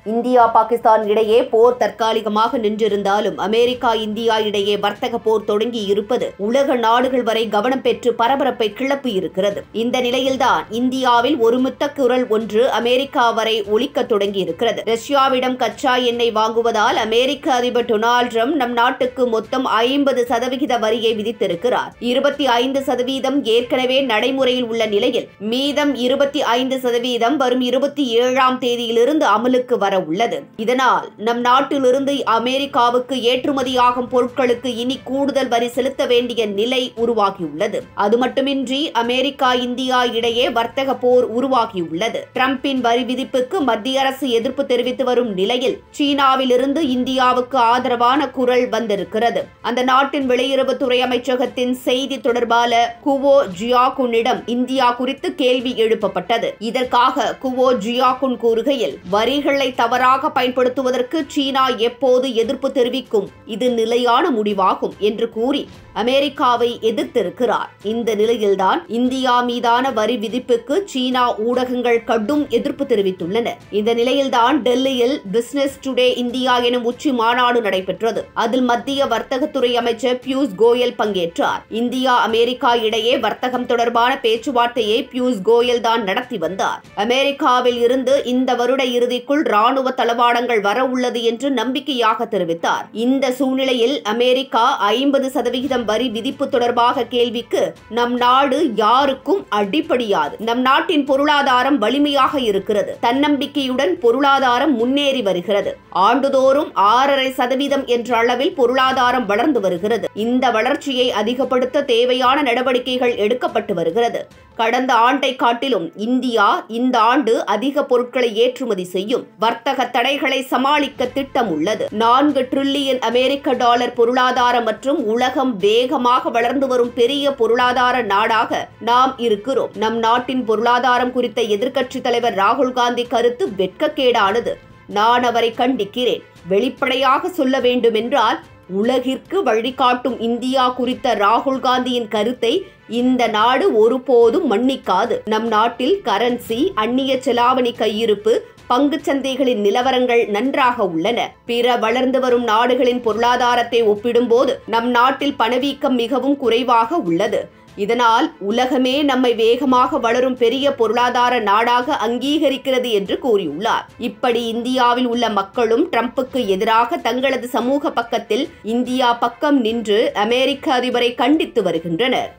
India Pakistan இடையே போர் தற்காலிகமாக நின்றிருந்தாலும் America India இடையே வர்த்தக போர் தொடங்கி இருப்பது உலக நாடுகள் வரை கவனம் பெற்று பரபரப்பை கிளப்பி இருக்கிறது. இந்த நிலையில்தான் இந்தியாவில் ஒருமித்த குரல் ஒன்று அமெரிக்கா வரை ஒலிக்க தொடங்கி இருக்கிறது. ரஷ்யாவிடம் கச்சா எண்ணெய் வாங்குவதால் அமெரிக்க அதிபர் டொனால்ட் ட்ரம்ப் நம் நாட்டுக்கு மொத்தம் 50% வரியை விதித்திருக்கிறார். 25% ஏற்கனவே நடைமுறையில் உள்ள நிலையில் மீதம் 25% வரும் 27ஆம் தேதியிலிருந்து அமலுக்கு வர உள்ளது. இதனால் நம் நாட்டிலிருந்து அமெரிக்காவுக்கு ஏற்றுமதியாகும் பொருட்களுக்கு இனி கூடுதல் வரி செலுத்த வேண்டிய நிலை உருவாகியுள்ளது. அது மட்டுமின்றி அமெரிக்கா இந்தியா இடையே வர்த்தக போர் உருவாகியுள்ளது. டிரம்பின் வரி விதிப்புக்கு மத்திய அரசு எதிர்ப்பு தெரிவித்து வரும் நிலையில் சீனாவிலிருந்து இந்தியாவுக்கு ஆதரவான குரல் வந்திருக்கிறது. அந்த நாட்டின் வெளியுறவுத்துறை அமைச்சகத்தின் செய்தி தொடர்பாளர் குவோ ஜியாகுனிடம் இந்தியா குறித்து கேள்வி எழுப்பப்பட்டது. இதற்காக குவோ ஜியாகுன் கூறுகையில், வரிகளை தவறாக பயன்படுத்துவதற்கு சீனா எப்போது எதிர்ப்பு தெரிவிக்கும், இது நிலையான முடிவாகும் என்று கூறி அமெரிக்காவை எதிர்த்திருக்கிறார். இந்த நிலையில்தான் இந்தியா மீதான வரி விதிப்புக்கு சீனா ஊடகங்கள் கடும் எதிர்ப்பு தெரிவித்துள்ளன. இந்த நிலையில்தான் டெல்லியில் பிசினஸ் டுடே இந்தியா எனும் உச்சி மாநாடு நடைபெற்றது. அதில் மத்திய வர்த்தகத்துறை அமைச்சர் பியூஷ் கோயல் பங்கேற்றார். இந்தியா அமெரிக்கா இடையே வர்த்தகம் தொடர்பான பேச்சுவார்த்தையை பியூஷ் கோயல் தான் நடத்தி வந்தார். அமெரிக்காவில் இருந்து இந்த வருட இறுதிக்குள் ராணுவ தளவாடங்கள் வர உள்ளது என்று நம்பிக்கையாக தெரிவித்தார். இந்த சூழ்நிலையில் அமெரிக்கா 50% வரி விதிப்பு தொடர்பாக கேள்விக்கு, நம் நாடு யாருக்கும் அடிபடியாது. நம் நாட்டின் பொருளாதாரம் வலிமையாக இருக்கிறது. தன்னம்பிக்கையுடன் பொருளாதாரம் முன்னேறி வருகிறது. ஆண்டுதோறும் 6.5% என்ற அளவில் பொருளாதாரம் வளர்ந்து வருகிறது. இந்த வளர்ச்சியை அதிகப்படுத்த தேவையான நடவடிக்கைகள் எடுக்கப்பட்டு வருகிறது. கடந்த ஆண்டை காட்டிலும் இந்தியா இந்த ஆண்டு அதிக பொருட்களை ஏற்றுமதி செய்யும். வர்த்தக தடைகளை சமாளிக்க திட்டம் உள்ளது. 4 டிரில்லியன் அமெரிக்க டாலர் பொருளாதாரம் மற்றும் உலகம் வேகமாக வளர்ந்து வரும் பெரிய பொருளாதார நாடாக நாம் இருக்கிறோம். நம் நாட்டின் பொருளாதாரம் குறித்த எதிர்க்கட்சித் தலைவர் ராகுல் காந்தி கருத்து வெட்கக்கேடானது. நான் அவரை கண்டிக்கிறேன். வெளிப்படையாக சொல்ல வேண்டுமென்றால், உலகிற்கு வழிகாட்டும் இந்தியா குறித்த ராகுல் காந்தியின் கருத்தை இந்த நாடு ஒருபோதும் மன்னிக்காது. நம் நாட்டில் கரன்சி, அந்நிய செலாவணி கையிருப்பு, பங்குச் சந்தைகளின் நிலவரங்கள் நன்றாக உள்ளன. பிற வளர்ந்து வரும் நாடுகளின் பொருளாதாரத்தை ஒப்பிடும்போது நம் நாட்டில் பணவீக்கம் மிகவும் குறைவாக உள்ளது. இதனால் உலகமே நம்மை வேகமாக வளரும் பெரிய பொருளாதார நாடாக அங்கீகரிக்கிறது என்று கூறியுள்ளார். இப்படி இந்தியாவில் உள்ள மக்களும் ட்ரம்புக்கு எதிராக தங்களது சமூக பக்கத்தில் இந்தியா பக்கம் நின்று அமெரிக்க அதிபரை கண்டித்து வருகின்றனர்.